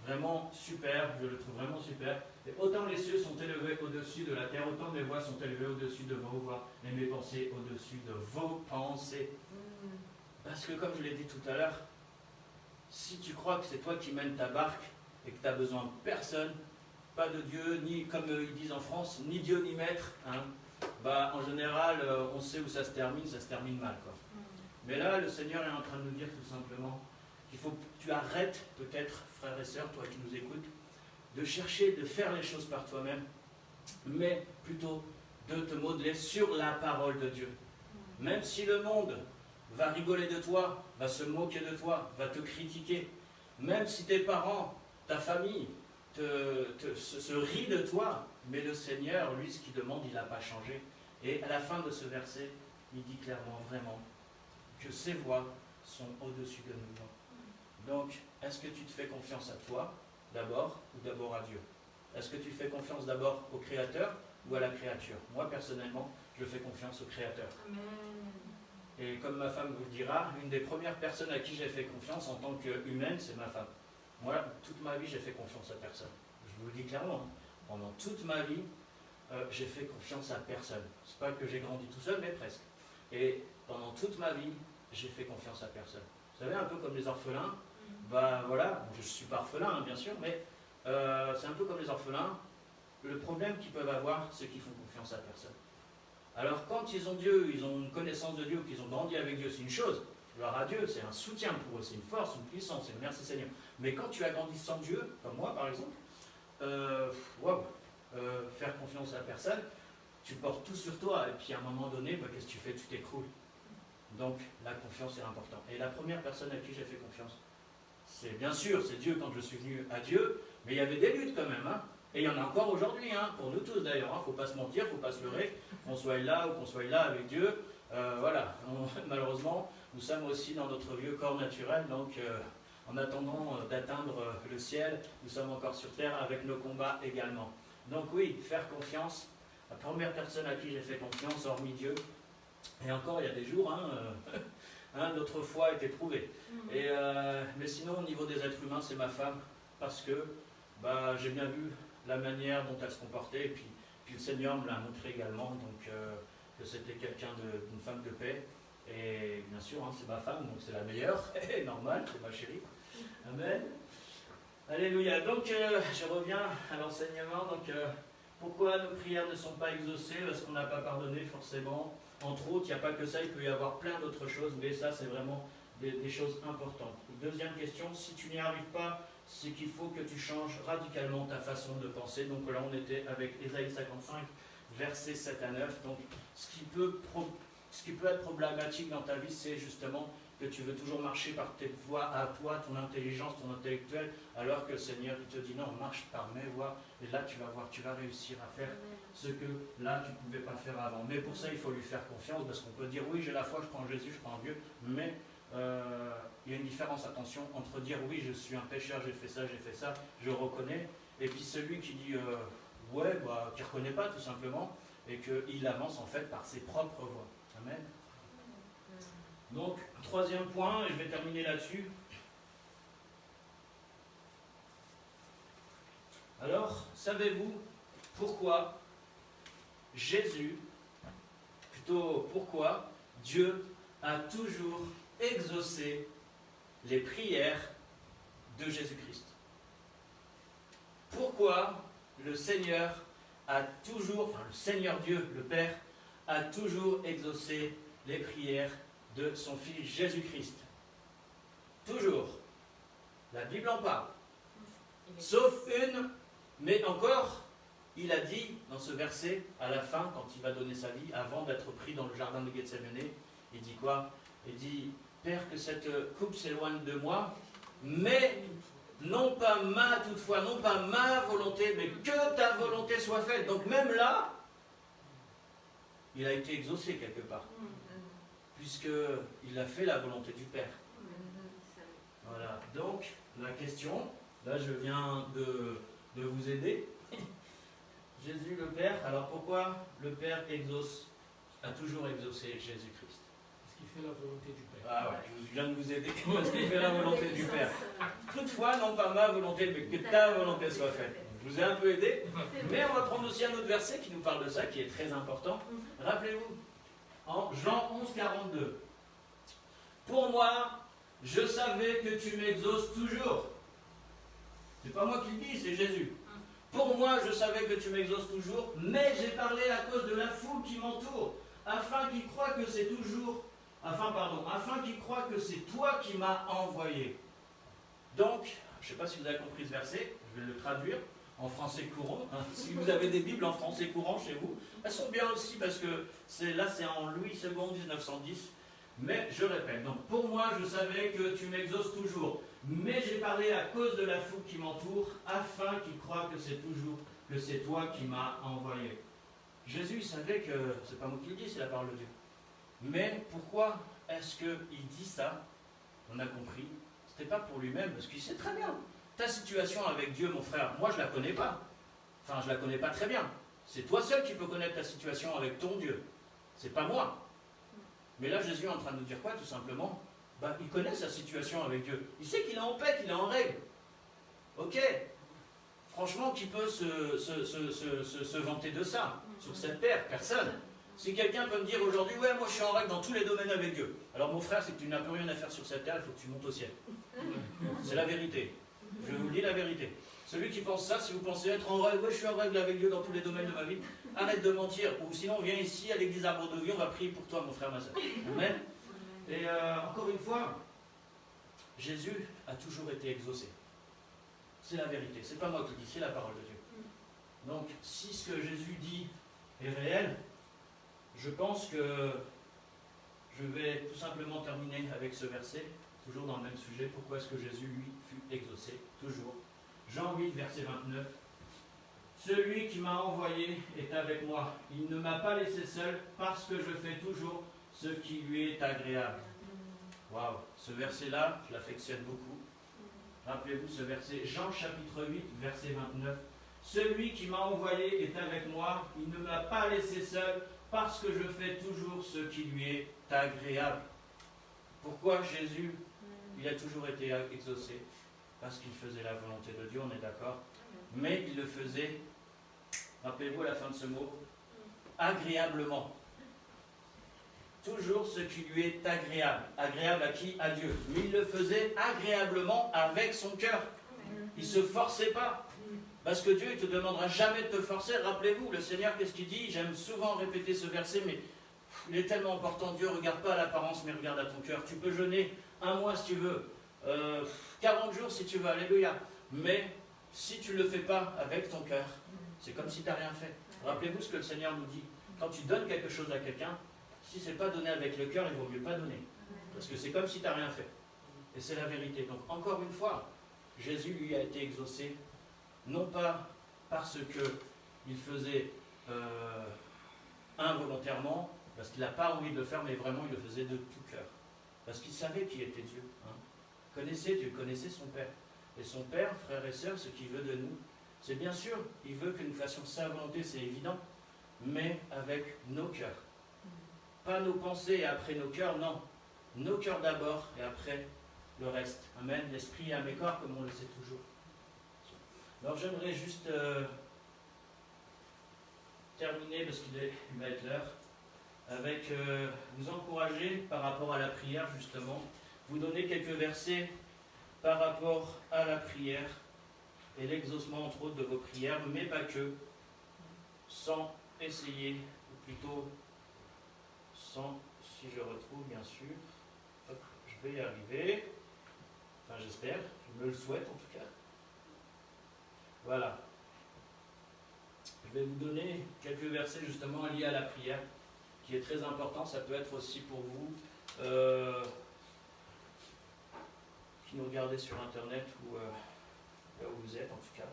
Vraiment super, je le trouve vraiment super. Et autant les cieux sont élevés au-dessus de la terre, autant mes voix sont élevées au-dessus de vos voix, et mes pensées au-dessus de vos pensées. Parce que comme je l'ai dit tout à l'heure, si tu crois que c'est toi qui mènes ta barque et que tu as besoin de personne, pas de Dieu, ni comme ils disent en France, ni Dieu ni maître, hein, en général, on sait où ça se termine mal. Quoi. Mais là, le Seigneur est en train de nous dire tout simplement qu'il faut que tu arrêtes peut-être, frères et sœurs, toi qui nous écoutes, de chercher de faire les choses par toi-même, mais plutôt de te modeler sur la parole de Dieu. Même si le monde va rigoler de toi, va se moquer de toi, va te critiquer, même si tes parents, ta famille, se rit de toi, mais le Seigneur, lui, ce qu'il demande, il n'a pas changé. Et à la fin de ce verset, il dit clairement, vraiment, que ses voix sont au-dessus de nos voix. Donc, est-ce que tu te fais confiance à toi, d'abord, ou d'abord à Dieu? Est-ce que tu fais confiance d'abord au Créateur ou à la créature? Moi, personnellement, je fais confiance au Créateur. Amen. Et comme ma femme vous le dira, une des premières personnes à qui j'ai fait confiance en tant qu'humaine, c'est ma femme. Moi, toute ma vie, j'ai fait confiance à personne. Je vous le dis clairement, hein. Pendant toute ma vie, j'ai fait confiance à personne. C'est pas que j'ai grandi tout seul, mais presque. Et pendant toute ma vie, j'ai fait confiance à personne. Vous savez, un peu comme les orphelins, voilà, je ne suis pas orphelin, hein, bien sûr, mais c'est un peu comme les orphelins. Le problème qu'ils peuvent avoir, c'est qu'ils font confiance à personne. Alors quand ils ont Dieu, ils ont une connaissance de Dieu, qu'ils ont grandi avec Dieu, c'est une chose. Gloire à Dieu, c'est un soutien pour eux, c'est une force, une puissance, c'est merci Seigneur. Mais quand tu as grandi sans Dieu, comme moi par exemple, faire confiance à personne, tu portes tout sur toi, et puis à un moment donné, qu'est-ce que tu fais? Tu t'écroules. Donc la confiance est importante. Et la première personne à qui j'ai fait confiance, c'est bien sûr, c'est Dieu quand je suis venu à Dieu, mais il y avait des luttes quand même, hein. Et il y en a encore aujourd'hui, hein, pour nous tous d'ailleurs, il ne faut pas se mentir, il ne faut pas se leurrer, qu'on soit là ou qu'on soit là avec Dieu, malheureusement, nous sommes aussi dans notre vieux corps naturel, donc en attendant d'atteindre le ciel, nous sommes encore sur terre avec nos combats également. Donc oui, faire confiance, la première personne à qui j'ai fait confiance, hormis Dieu, et encore il y a des jours, notre foi est éprouvée. Mais sinon, au niveau des êtres humains, c'est ma femme, parce que j'ai bien vu la manière dont elle se comportait, et puis le Seigneur me l'a montré également, donc que c'était quelqu'un d'une femme de paix, et bien sûr, c'est ma femme, donc c'est la meilleure, normal, c'est ma chérie. Amen. Alléluia. Donc, je reviens à l'enseignement. Donc, pourquoi nos prières ne sont pas exaucées? Parce qu'on n'a pas pardonné, forcément. entre autres, il n'y a pas que ça, il peut y avoir plein d'autres choses, mais ça c'est vraiment des choses importantes. Deuxième question, si tu n'y arrives pas, c'est qu'il faut que tu changes radicalement ta façon de penser. Donc là on était avec Ésaïe 55, versets 7 à 9. Donc ce qui peut être problématique dans ta vie, c'est justement que tu veux toujours marcher par tes voies à toi, ton intelligence, ton intellectuel, alors que le Seigneur il te dit non, marche par mes voies, et là tu vas voir, tu vas réussir à faire ce que là tu ne pouvais pas faire avant. Mais pour ça il faut lui faire confiance, parce qu'on peut dire oui j'ai la foi, je crois en Jésus, je crois en Dieu, mais il y a une différence, attention, entre dire oui je suis un pécheur, j'ai fait ça, je reconnais, et puis celui qui dit ouais, bah, qui ne reconnaît pas tout simplement, et qu'il avance en fait par ses propres voies. Amen. Donc, troisième point, et je vais terminer là-dessus. Alors, savez-vous pourquoi Jésus, plutôt pourquoi Dieu a toujours exaucé les prières de Jésus-Christ? Pourquoi le Seigneur a toujours, enfin le Seigneur Dieu, le Père, a toujours exaucé les prières de son Fils Jésus-Christ? Toujours. La Bible en parle. Sauf une, mais encore, il a dit dans ce verset, à la fin, quand il va donner sa vie, avant d'être pris dans le jardin de Gethsémane, il dit quoi? Il dit, Père, que cette coupe s'éloigne de moi, mais non pas toutefois, non pas ma volonté, mais que ta volonté soit faite. Donc même là, il a été exaucé quelque part, puisqu'il a fait la volonté du Père. Voilà, donc la question, là je viens de vous aider. Jésus le Père, alors pourquoi le Père a toujours exaucé Jésus-Christ? Parce qu'il fait la volonté du Père. Ah ouais, je viens de vous aider, parce qu'il fait la volonté du Père. Toutefois, non pas ma volonté, mais que ta volonté soit faite. Je vous ai un peu aidé, mais on va prendre aussi un autre verset qui nous parle de ça, qui est très important. Rappelez-vous, en Jean 11, 42. Pour moi, je savais que tu m'exauces toujours. C'est pas moi qui le dis, c'est Jésus. Pour moi, je savais que tu m'exauces toujours, mais j'ai parlé à cause de la foule qui m'entoure, afin qu'ils croient que c'est toi qui m'as envoyé. Donc, je ne sais pas si vous avez compris ce verset, je vais le traduire en français courant. Si vous avez des Bibles en français courant chez vous, elles sont bien aussi parce que c'est en Louis II 1910. Mais je répète, donc pour moi je savais que tu m'exauces toujours, mais j'ai parlé à cause de la foule qui m'entoure, afin qu'ils croient que c'est toi qui m'as envoyé. Jésus savait que, c'est pas moi qui le dis, c'est la parole de Dieu. Mais pourquoi est-ce qu'il dit ça? On a compris, c'était pas pour lui-même, parce qu'il sait très bien. Ta situation avec Dieu, mon frère, moi je la connais pas. Enfin, je la connais pas très bien. C'est toi seul qui peux connaître ta situation avec ton Dieu. C'est pas moi. Mais là, Jésus est en train de nous dire quoi, tout simplement? Il connaît sa situation avec Dieu. Il sait qu'il est en paix, qu'il est en règle. Ok. Franchement, qui peut se vanter de ça sur cette terre? Personne. Si quelqu'un peut me dire aujourd'hui, ouais, moi je suis en règle dans tous les domaines avec Dieu. Alors mon frère, c'est que tu n'as plus rien à faire sur cette terre, il faut que tu montes au ciel. C'est la vérité. Je vous dis la vérité. Celui qui pense ça, si vous pensez être en règle, ouais, je suis en règle avec Dieu dans tous les domaines de ma vie, arrête de mentir. Ou sinon, viens ici à l'église Arbre de Vie, on va prier pour toi, mon frère, ma soeur. Amen. Et encore une fois, Jésus a toujours été exaucé. C'est la vérité. C'est pas moi qui le dis, c'est la parole de Dieu. Donc, si ce que Jésus dit est réel, je pense que je vais tout simplement terminer avec ce verset, toujours dans le même sujet. Pourquoi est-ce que Jésus, lui, fut exaucé? Toujours. Jean 8, verset 29. Celui qui m'a envoyé est avec moi. Il ne m'a pas laissé seul parce que je fais toujours ce qui lui est agréable. Waouh, ce verset-là, je l'affectionne beaucoup. Rappelez-vous ce verset, Jean chapitre 8, verset 29. Celui qui m'a envoyé est avec moi. Il ne m'a pas laissé seul parce que je fais toujours ce qui lui est agréable. Pourquoi Jésus, il a toujours été exaucé? Parce qu'il faisait la volonté de Dieu, on est d'accord. Mais il le faisait, rappelez-vous à la fin de ce mot, agréablement. Toujours ce qui lui est agréable. Agréable à qui? À Dieu. Mais il le faisait agréablement avec son cœur. Il ne se forçait pas. Parce que Dieu, il ne te demandera jamais de te forcer. Rappelez-vous, le Seigneur, qu'est-ce qu'il dit? J'aime souvent répéter ce verset, mais il est tellement important. Dieu ne regarde pas à l'apparence, mais regarde à ton cœur. Tu peux jeûner 1 mois si tu veux, 40 jours si tu veux, alléluia. Mais si tu ne le fais pas avec ton cœur, c'est comme si tu n'as rien fait. Rappelez-vous ce que le Seigneur nous dit. Quand tu donnes quelque chose à quelqu'un, si ce n'est pas donné avec le cœur, il vaut mieux pas donner. Parce que c'est comme si tu n'as rien fait. Et c'est la vérité. Donc encore une fois, Jésus lui a été exaucé, non pas parce qu'il faisait involontairement, parce qu'il n'a pas envie de le faire, mais vraiment il le faisait de tout cœur. Parce qu'il savait qui était Dieu. Connaissait Dieu, connaissait son Père. Et son Père, frères et sœurs, ce qu'il veut de nous, c'est bien sûr, il veut que nous fassions sa volonté, c'est évident, mais avec nos cœurs. Pas nos pensées et après nos cœurs, non. Nos cœurs d'abord et après le reste. Amen. L'esprit à mes corps, comme on le sait toujours. Alors j'aimerais juste terminer, parce qu'il va être l'heure, avec vous encourager par rapport à la prière, justement. Vous donner quelques versets par rapport à la prière et l'exaucement, entre autres, de vos prières, mais pas que, sans essayer, ou plutôt sans, si je retrouve, bien sûr, hop, je vais y arriver, enfin j'espère, je me le souhaite en tout cas. Voilà. Je vais vous donner quelques versets justement liés à la prière, qui est très important, ça peut être aussi pour vous, qui nous regardez sur internet ou là où vous êtes en tout cas.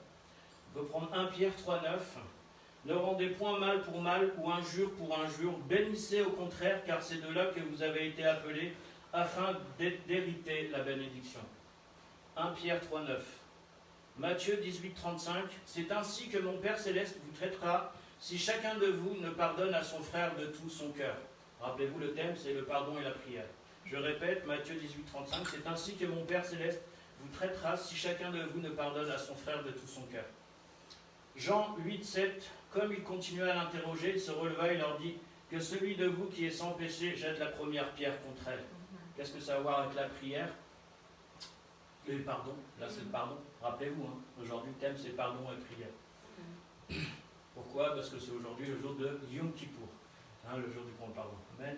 On peut prendre 1 Pierre 3,9. Ne rendez point mal pour mal ou injure pour injure, bénissez au contraire, car c'est de là que vous avez été appelés, afin d'hériter la bénédiction. 1 Pierre 3,9. Matthieu 18,35. C'est ainsi que mon Père Céleste vous traitera, si chacun de vous ne pardonne à son frère de tout son cœur. Rappelez-vous, le thème, c'est le pardon et la prière. Je répète, Matthieu 18,35. C'est ainsi que mon Père Céleste vous traitera, si chacun de vous ne pardonne à son frère de tout son cœur. Jean 8,7. Comme il continuait à l'interroger, il se releva et leur dit que celui de vous qui est sans péché jette la première pierre contre elle. Qu'est-ce que ça a à voir avec la prière? Le pardon. Là, c'est le pardon. Rappelez-vous, aujourd'hui, le thème, c'est pardon et prière. Pourquoi? Parce que c'est aujourd'hui le jour de Yom Kippour, le jour du grand pardon. Amen.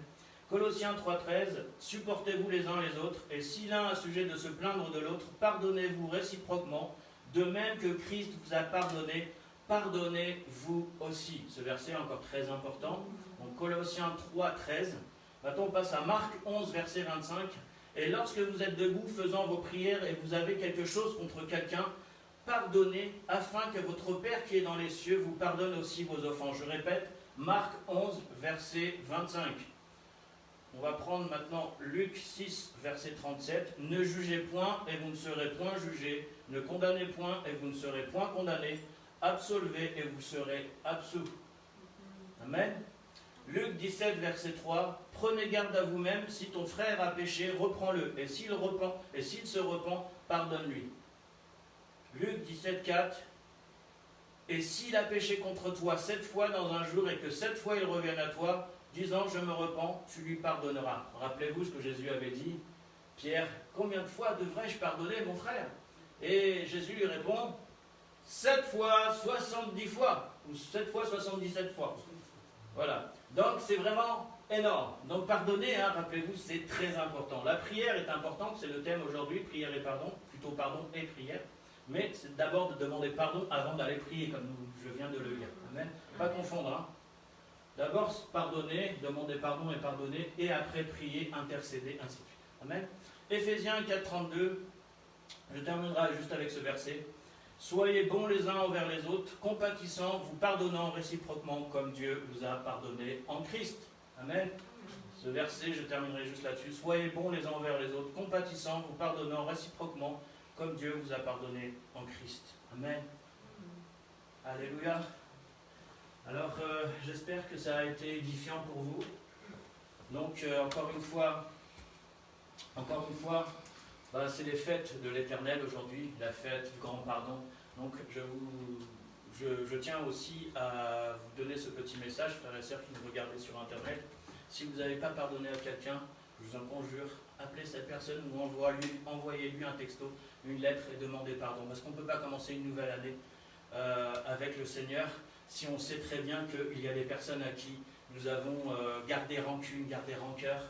Colossiens 3,13. Supportez-vous les uns les autres, et si l'un a sujet de se plaindre de l'autre, pardonnez-vous réciproquement, de même que Christ vous a pardonné, pardonnez-vous aussi. Ce verset est encore très important. Donc Colossiens 3,13. Maintenant on passe à Marc 11, verset 25. Et lorsque vous êtes debout faisant vos prières et vous avez quelque chose contre quelqu'un, pardonnez afin que votre Père qui est dans les cieux vous pardonne aussi vos offenses. Je répète, Marc 11, verset 25. On va prendre maintenant Luc 6, verset 37. Ne jugez point et vous ne serez point jugés. Ne condamnez point et vous ne serez point condamnés. Absolvez et vous serez absous. Amen. Luc 17, verset 3. Prenez garde à vous-même, si ton frère a péché, reprends-le. Et s'il se repent, pardonne-lui. Luc 17, 4. Et s'il a péché contre toi 7 fois dans un jour et que 7 fois il revienne à toi, disant je me repens, tu lui pardonneras. Rappelez-vous ce que Jésus avait dit. Pierre, combien de fois devrais-je pardonner mon frère? Et Jésus lui répond, 7 fois, 70 fois, ou 7 fois, 77 fois. Voilà. Donc c'est vraiment énorme. Donc pardonner, rappelez-vous, c'est très important. La prière est importante, c'est le thème aujourd'hui, prière et pardon, plutôt pardon et prière. Mais c'est d'abord de demander pardon avant d'aller prier, comme je viens de le lire. Amen. Pas confondre. D'abord pardonner, demander pardon et pardonner, et après prier, intercéder, ainsi de suite. Amen. Éphésiens 4, 32. Je terminerai juste avec ce verset. Soyez bons les uns envers les autres, compatissants, vous pardonnant réciproquement comme Dieu vous a pardonné en Christ. Amen. Ce verset, je terminerai juste là-dessus. Soyez bons les uns envers les autres, compatissants, vous pardonnant réciproquement comme Dieu vous a pardonné en Christ. Amen. Alléluia. Alors, j'espère que ça a été édifiant pour vous. Donc, encore une fois, c'est les fêtes de l'Éternel aujourd'hui, la fête du grand pardon. Donc je tiens aussi à vous donner ce petit message, frères et sœurs qui nous regardez sur Internet. Si vous n'avez pas pardonné à quelqu'un, je vous en conjure, appelez cette personne ou envoyez-lui un texto, une lettre et demandez pardon. Parce qu'on ne peut pas commencer une nouvelle année avec le Seigneur si on sait très bien qu'il y a des personnes à qui nous avons gardé rancune, gardé rancœur.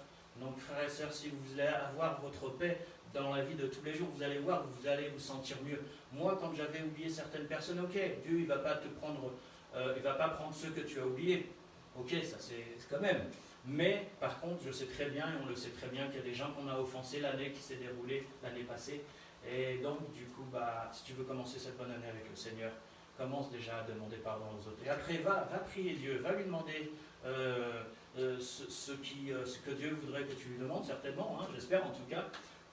Donc frères et sœurs, si vous voulez avoir votre paix dans la vie de tous les jours, vous allez voir, vous allez vous sentir mieux. Moi, quand j'avais oublié certaines personnes, ok, Dieu, il ne va pas te prendre, il va pas prendre ceux que tu as oubliés. Ok, ça c'est quand même. Mais par contre, je sais très bien, et on le sait très bien, qu'il y a des gens qu'on a offensés l'année qui s'est déroulée, l'année passée. Et donc, du coup, si tu veux commencer cette bonne année avec le Seigneur, commence déjà à demander pardon aux autres. Et après, va prier Dieu, va lui demander ce que Dieu voudrait que tu lui demandes, certainement, hein, j'espère en tout cas,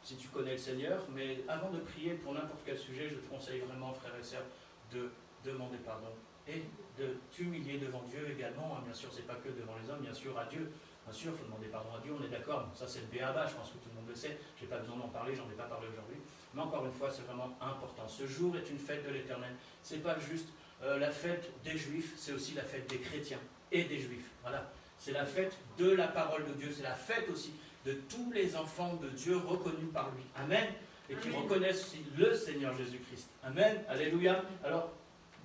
si tu connais le Seigneur. Mais avant de prier pour n'importe quel sujet, je te conseille vraiment, frères et sœurs, de demander pardon et de t'humilier devant Dieu également. Hein. Bien sûr, c'est pas que devant les hommes, bien sûr, à Dieu. Bien sûr, il faut demander pardon à Dieu, on est d'accord. Ça, c'est le b.a.-ba, je pense que tout le monde le sait. Je n'ai pas besoin d'en parler, j'en ai pas parlé aujourd'hui. Mais encore une fois, c'est vraiment important. Ce jour est une fête de l'Éternel. Ce n'est pas juste la fête des Juifs, c'est aussi la fête des chrétiens et des Juifs. Voilà. C'est la fête de la parole de Dieu. C'est la fête aussi de tous les enfants de Dieu reconnus par lui. Amen. Et qui reconnaissent aussi le Seigneur Jésus-Christ. Amen. Alléluia. Alors,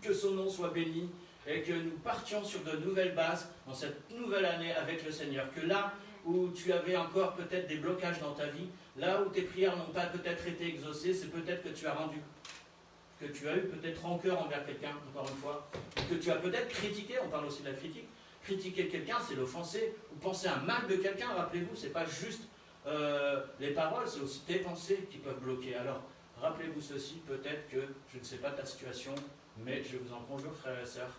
que son nom soit béni et que nous partions sur de nouvelles bases dans cette nouvelle année avec le Seigneur. Que là où tu avais encore peut-être des blocages dans ta vie, là où tes prières n'ont pas peut-être été exaucées, c'est peut-être que tu as eu peut-être rancœur envers quelqu'un, encore une fois, que tu as peut-être critiqué, on parle aussi de la critique. Critiquer quelqu'un, c'est l'offenser, ou penser un mal de quelqu'un, rappelez-vous, c'est pas juste les paroles, c'est aussi tes pensées qui peuvent bloquer. Alors, rappelez-vous ceci, peut-être que, je ne sais pas ta situation, mais je vous en conjure, frères et sœurs,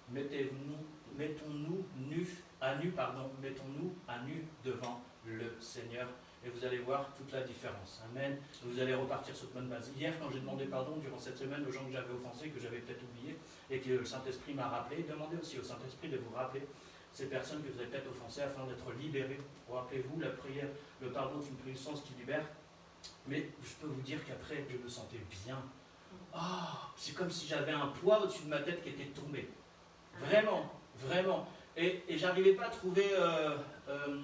mettons-nous à nu devant le Seigneur, et vous allez voir toute la différence. Amen. Vous allez repartir sur de bonnes bases. Hier, quand j'ai demandé pardon durant cette semaine aux gens que j'avais offensés, que j'avais peut-être oubliés, et que le Saint-Esprit m'a rappelé, demandez aussi au Saint-Esprit de vous rappeler ces personnes que vous avez peut-être offensées afin d'être libérés. Rappelez-vous, la prière, le pardon est une puissance qui libère. Mais je peux vous dire qu'après, je me sentais bien. C'est comme si j'avais un poids au-dessus de ma tête qui était tombé. Vraiment, vraiment. Et j'arrivais pas à trouver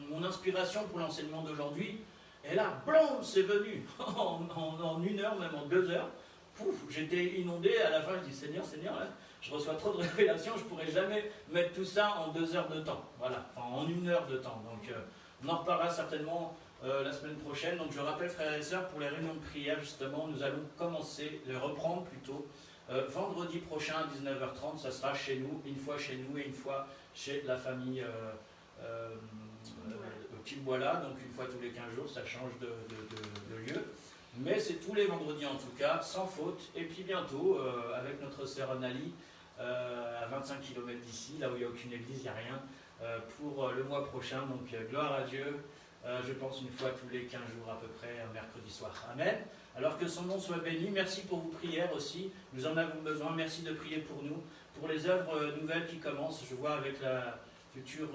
mon inspiration pour l'enseignement d'aujourd'hui. Et là, blam, c'est venu. en 1 heure, même en 2 heures. Pouf, j'étais inondé. À la fin, je dis, Seigneur, là, je reçois trop de révélations. Je ne pourrais jamais mettre tout ça en 2 heures de temps. Voilà, enfin en 1 heure de temps. Donc, on en reparlera certainement la semaine prochaine. Donc, je rappelle, frères et sœurs, pour les réunions de prière, justement, nous allons reprendre plutôt. Vendredi prochain à 19h30, ça sera chez nous, une fois chez nous et une fois chez la famille Kimboila, donc une fois tous les 15 jours, ça change de lieu. Mais c'est tous les vendredis en tout cas, sans faute. Et puis bientôt, avec notre sœur Anali, à 25 km d'ici, là où il n'y a aucune église, il n'y a rien, pour le mois prochain. Donc gloire à Dieu, je pense une fois tous les 15 jours à peu près, un mercredi soir. Amen. Alors que son nom soit béni. Merci pour vos prières aussi. Nous en avons besoin. Merci de prier pour nous. Pour les œuvres nouvelles qui commencent, je vois avec la future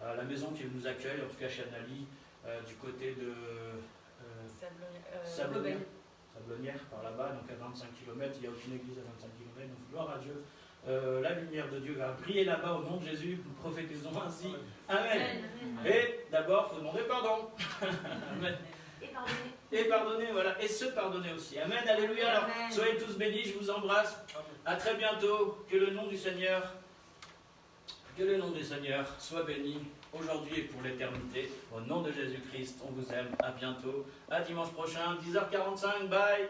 la maison qui nous accueille, en tout cas chez Anali, du côté de Sablonnière, par là-bas, donc à 25 km. Il n'y a aucune église à 25 km. Donc gloire à Dieu. La lumière de Dieu va briller là-bas au nom de Jésus. Nous prophétisons ainsi. Amen. Et d'abord, il faut demander pardon. Amen. Et pardonner, voilà. Et se pardonner aussi. Amen, alléluia. Alors, soyez tous bénis, je vous embrasse. À très bientôt. Que le nom du Seigneur soit béni aujourd'hui et pour l'éternité. Au nom de Jésus-Christ, on vous aime. À bientôt. À dimanche prochain, 10h45. Bye.